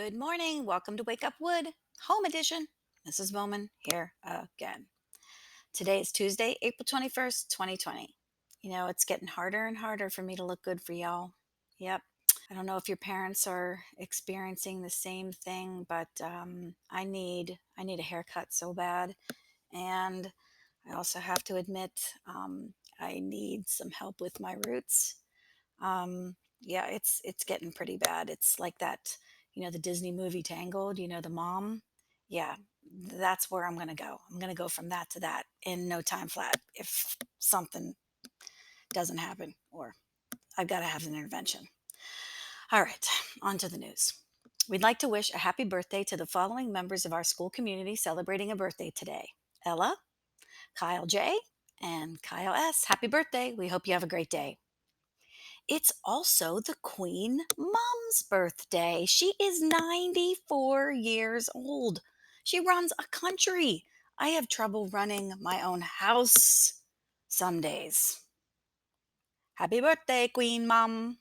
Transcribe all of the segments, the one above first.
Good morning. Welcome to Wake Up Wood, Home Edition. Mrs. Bowman here again. Today is Tuesday, April 21st, 2020. It's getting harder and harder for me to look good for y'all. Yep. I don't know if your parents are experiencing the same thing, but I need a haircut so bad, and I also have to admit I need some help with my roots. Yeah, it's getting pretty bad. It's like that, the Disney movie Tangled, the mom. Yeah, that's where I'm gonna go. I'm gonna go from that to that in no time flat if something doesn't happen or I've got to have an intervention. All right, on to the news. We'd like to wish a happy birthday to the following members of our school community celebrating a birthday today: Ella, Kyle J, and Kyle S. Happy birthday. We hope you have a great day. It's also the Queen Mom's birthday. She is 94 years old. She runs a country. I have trouble running my own house some days. Happy birthday, Queen Mom.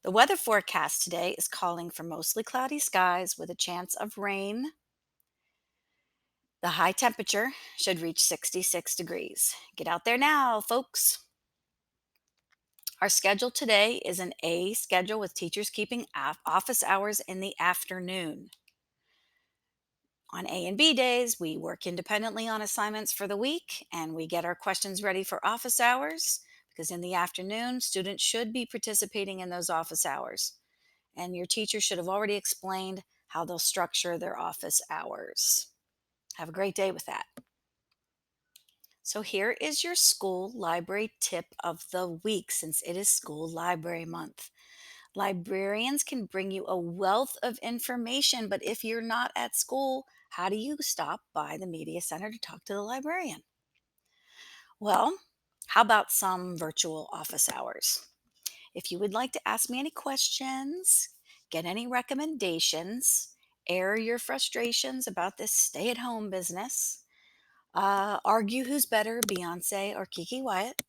The weather forecast today is calling for mostly cloudy skies with a chance of rain. The high temperature should reach 66 degrees. Get out there now, folks. Our schedule today is an A schedule with teachers keeping office hours in the afternoon. On A and B days, we work independently on assignments for the week and we get our questions ready for office hours because in the afternoon, students should be participating in those office hours. And your teacher should have already explained how they'll structure their office hours. Have a great day with that. So, here is your school library tip of the week since it is School Library Month. Librarians can bring you a wealth of information, but if you're not at school, how do you stop by the Media Center to talk to the librarian? Well, how about some virtual office hours? If you would like to ask me any questions, get any recommendations, air your frustrations about this stay at home business, argue who's better, Beyonce or Kiki Wyatt,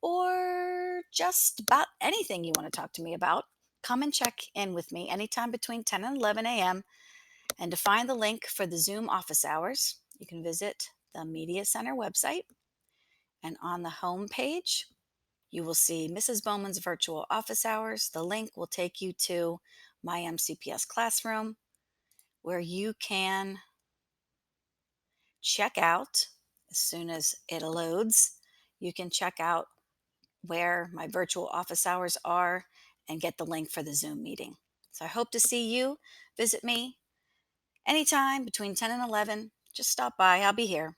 or just about anything you want to talk to me about, come and check in with me anytime between 10 and 11 a.m. And to find the link for the Zoom office hours, you can visit the Media Center website. And on the home page, you will see Mrs. Bowman's virtual office hours. The link will take you to my MCPS classroom where you can check out as soon as it loads. You can check out where my virtual office hours are and get the link for the Zoom meeting. So I hope to see you. Visit me anytime between 10 and 11. Just stop by. I'll be here.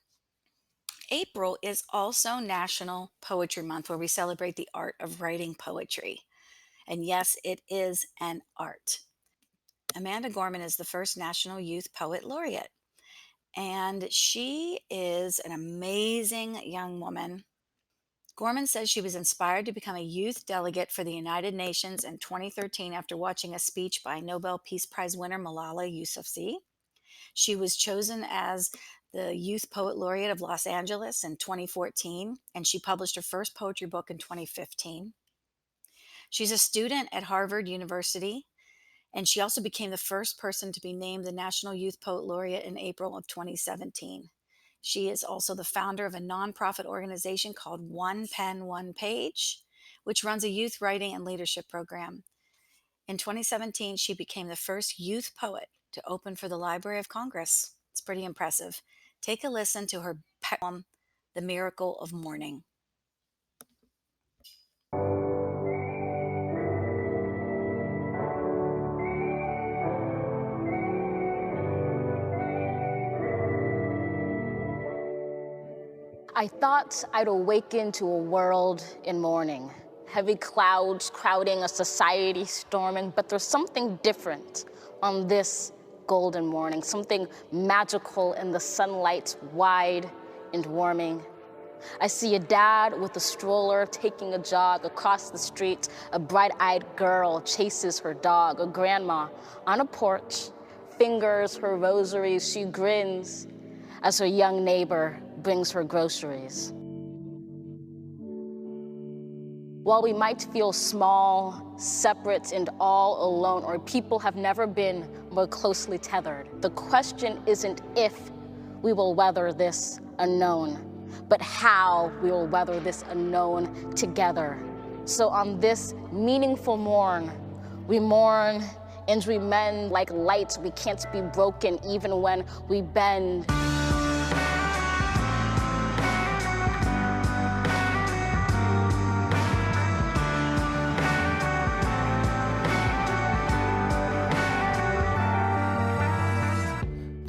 April is also National Poetry Month, where we celebrate the art of writing poetry. And yes, it is an art. Amanda Gorman is the first National Youth Poet Laureate. And she is an amazing young woman. Gorman says she was inspired to become a youth delegate for the United Nations in 2013 after watching a speech by Nobel Peace Prize winner Malala Yousafzai. She was chosen as the Youth Poet Laureate of Los Angeles in 2014, and she published her first poetry book in 2015. She's a student at Harvard University, and she also became the first person to be named the National Youth Poet Laureate in April of 2017. She is also the founder of a nonprofit organization called One Pen, One Page, which runs a youth writing and leadership program. In 2017, she became the first youth poet to open for the Library of Congress. It's pretty impressive. Take a listen to her poem, The Miracle of Morning. I thought I'd awaken to a world in mourning, heavy clouds crowding a society storming, but there's something different on this golden morning, something magical in the sunlight wide and warming. I see a dad with a stroller taking a jog across the street. A bright-eyed girl chases her dog. A grandma on a porch fingers her rosaries. She grins as her young neighbor brings her groceries. While we might feel small, separate, and all alone, or people have never been more closely tethered, the question isn't if we will weather this unknown, but how we will weather this unknown together. So on this meaningful morn, we mourn and we mend like lights. We can't be broken even when we bend.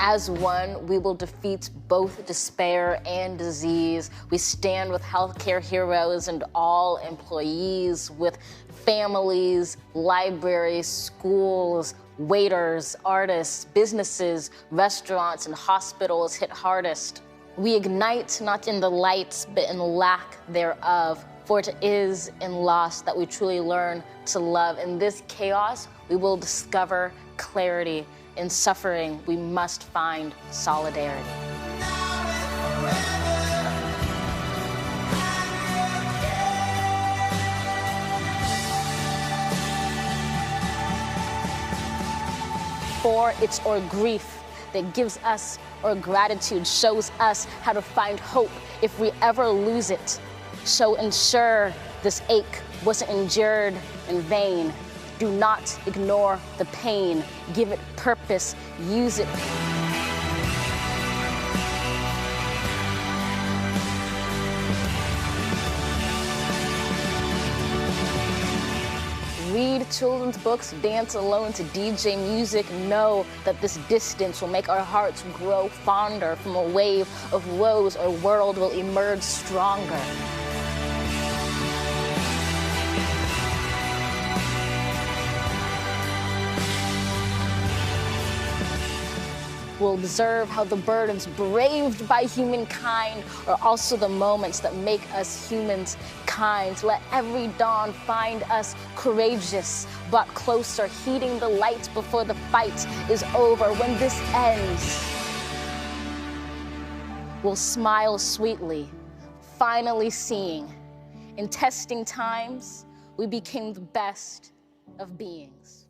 As one, we will defeat both despair and disease. We stand with healthcare heroes and all employees, with families, libraries, schools, waiters, artists, businesses, restaurants, and hospitals hit hardest. We ignite not in the lights, but in lack thereof. For it is in loss that we truly learn to love. In this chaos, we will discover clarity. In suffering, we must find solidarity. For it's our grief that gives us our gratitude, shows us how to find hope if we ever lose it. So ensure this ache wasn't endured in vain. Do not ignore the pain. Give it purpose. Use it. Read children's books, dance alone to DJ music. Know that this distance will make our hearts grow fonder. From a wave of woes, our world will emerge stronger. We'll observe how the burdens braved by humankind are also the moments that make us humans kind. Let every dawn find us courageous, but closer, heeding the light before the fight is over. When this ends, we'll smile sweetly, finally seeing. In testing times, we became the best of beings.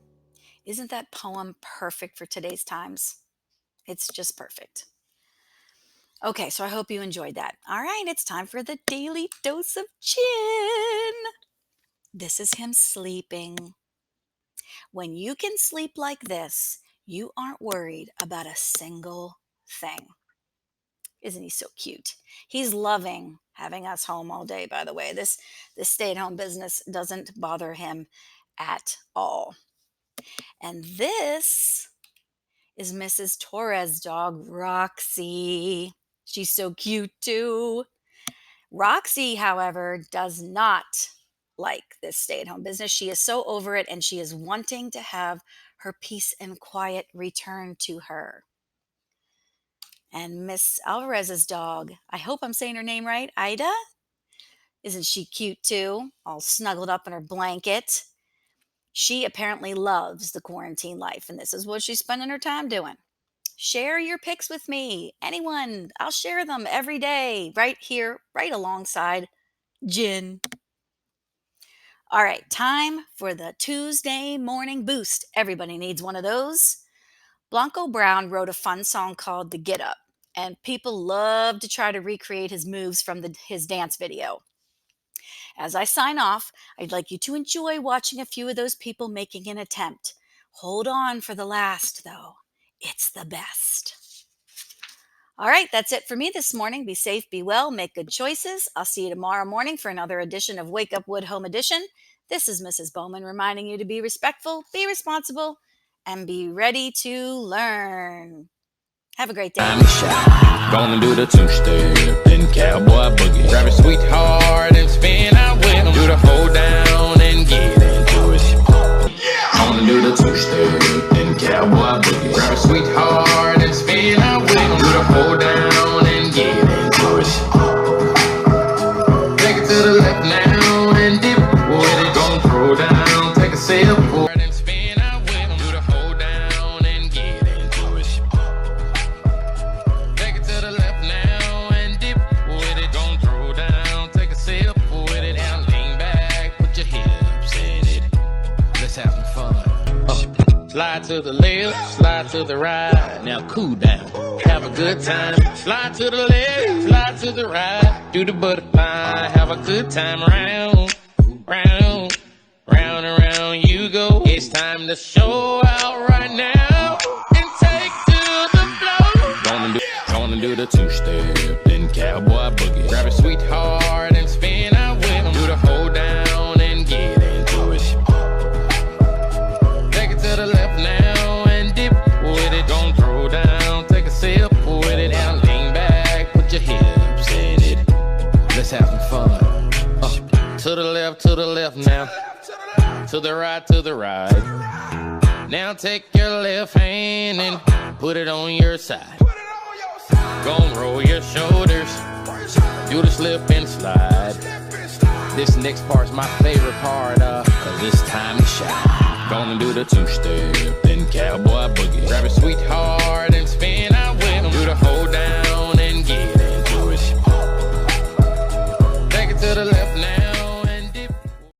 Isn't that poem perfect for today's times? It's just perfect. Okay, so I hope you enjoyed that. All right, it's time for the daily dose of chin. This is him sleeping. When you can sleep like this, you aren't worried about a single thing. Isn't he so cute? He's loving having us home all day, by the way. This stay-at-home business doesn't bother him at all. And this is Mrs. Torres' dog, Roxy. She's so cute too. Roxy, however, does not like this stay-at-home business. She is so over it and she is wanting to have her peace and quiet return to her. And Miss Alvarez's dog, I hope I'm saying her name right, Ida? Isn't she cute too? All snuggled up in her blanket. She apparently loves the quarantine life, and this is what she's spending her time doing. Share your pics with me. Anyone, I'll share them every day, right here, right alongside Jen. All right, time for the Tuesday morning boost. Everybody needs one of those. Blanco Brown wrote a fun song called The Get Up, and people love to try to recreate his moves from his dance video. As I sign off, I'd like you to enjoy watching a few of those people making an attempt. Hold on for the last, though. It's the best. All right, that's it for me this morning. Be safe, be well, make good choices. I'll see you tomorrow morning for another edition of Wake Up Wood Home Edition. This is Mrs. Bowman reminding you to be respectful, be responsible, and be ready to learn. Have a great day. I'm shy. Gonna do the two-step and cowboy boogie. Grab a sweetheart and spin out with him. Do the hold down and get into it. Gonna do the two-step and cowboy boogie. Grab a sweetheart and spin out with him. Do the hold down and get into it. Take it to the left now and dip with it. Gonna throw down, take a sip and spin out with him. Do the hold down and get into it. Take it to the left now and dip with it. Gonna throw down, take a sip with it. And lean back, to the left, slide to the right. Now cool down, have a good time. Slide to the left, slide to the right. Do the butterfly, have a good time. Round, round, round and round you go. It's time to show out right now and take to the floor. Gonna do the two-step, then cowboy boogie. Grab a sweetheart and spin out with him. Do the hold down and get into it. Take it to the left now and dip with it. Don't throw down, take a sip with it. Now lean back, put your hips in it. Let's have some fun. To the left now. To the right. Now take your left hand and put it on your side. Gon' roll your shoulders, do the slip and slide. This next part's my favorite part, cause it's time to shine. Gonna do the two-step, then cowboy boogie. Grab a sweetheart and spin out with him. Do the hold down and get into it. Take it to the left now.